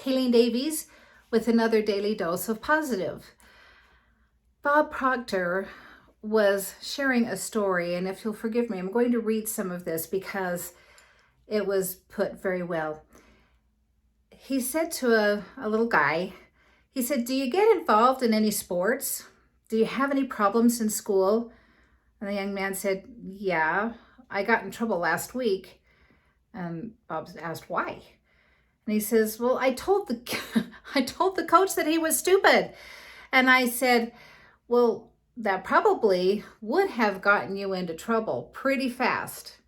Kayleen Davies with another daily dose of positive. Bob Proctor was sharing a story, and if you'll forgive me, I'm going to read some of this because it was put very well. He said to a little guy, he said, "Do you get involved in any sports? Do you have any problems in school?" And the young man said, "Yeah, I got in trouble last week." And Bob asked, "Why?" And he says, "Well, I told the coach that he was stupid." And I said, "Well, that probably would have gotten you into trouble pretty fast."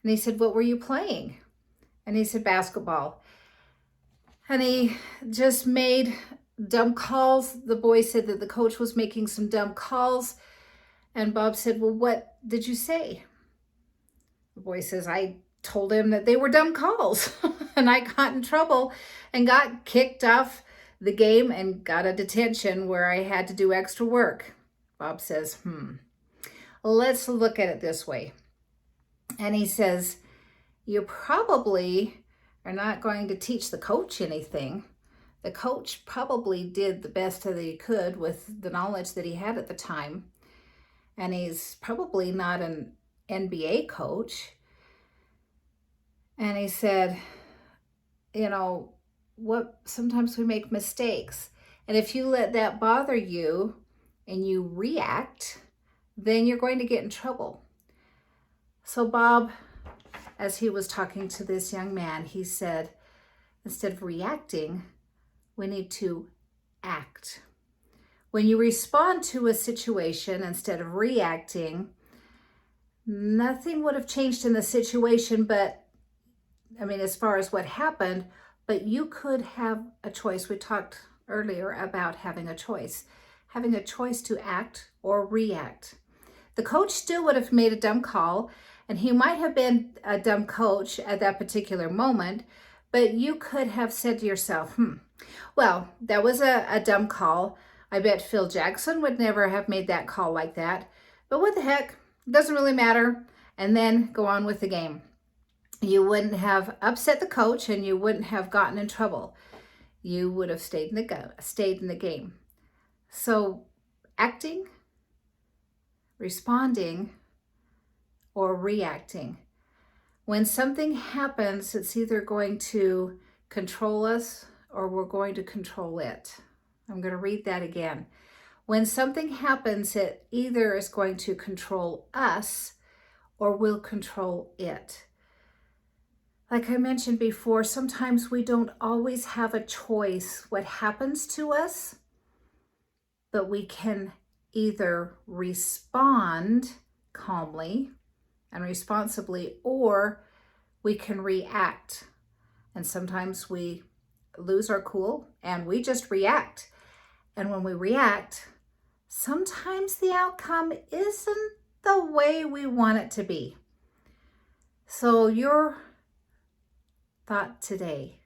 And he said, "What were you playing?" And he said, "Basketball." And he just made dumb calls. The boy said that the coach was making some dumb calls. And Bob said, "Well, what did you say?" The boy says, "I told him that they were dumb calls." And I got in trouble and got kicked off the game and got a detention where I had to do extra work. Bob says, let's look at it this way. And he says, "You probably are not going to teach the coach anything. The coach probably did the best that he could with the knowledge that he had at the time. And he's probably not an NBA coach." And he said, sometimes we make mistakes. And if you let that bother you and you react, then you're going to get in trouble. So Bob, as he was talking to this young man, he said, instead of reacting, we need to act. When you respond to a situation instead of reacting, nothing would have changed in the situation, as far as what happened, but you could have a choice. We talked earlier about having a choice to act or react. The coach still would have made a dumb call, and he might have been a dumb coach at that particular moment, but you could have said to yourself, well, that was a dumb call. I bet Phil Jackson would never have made that call like that, but what the heck, it doesn't really matter, and then go on with the game. You wouldn't have upset the coach and you wouldn't have gotten in trouble. You would have stayed in the game. So acting, responding, or reacting. When something happens, it's either going to control us or we're going to control it. I'm going to read that again. When something happens, it either is going to control us or we'll control it. Like I mentioned before, sometimes we don't always have a choice what happens to us, but we can either respond calmly and responsibly, or we can react. And sometimes we lose our cool and we just react. And when we react, sometimes the outcome isn't the way we want it to be. So your thought today,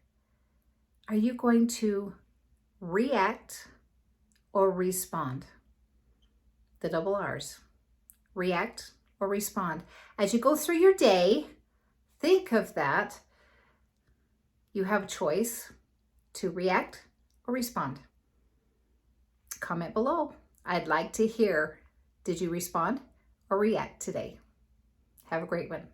are you going to react or respond? The double R's. React or respond. As you go through your day, think of that. You have a choice to react or respond. Comment below. I'd like to hear, did you respond or react today? Have a great one.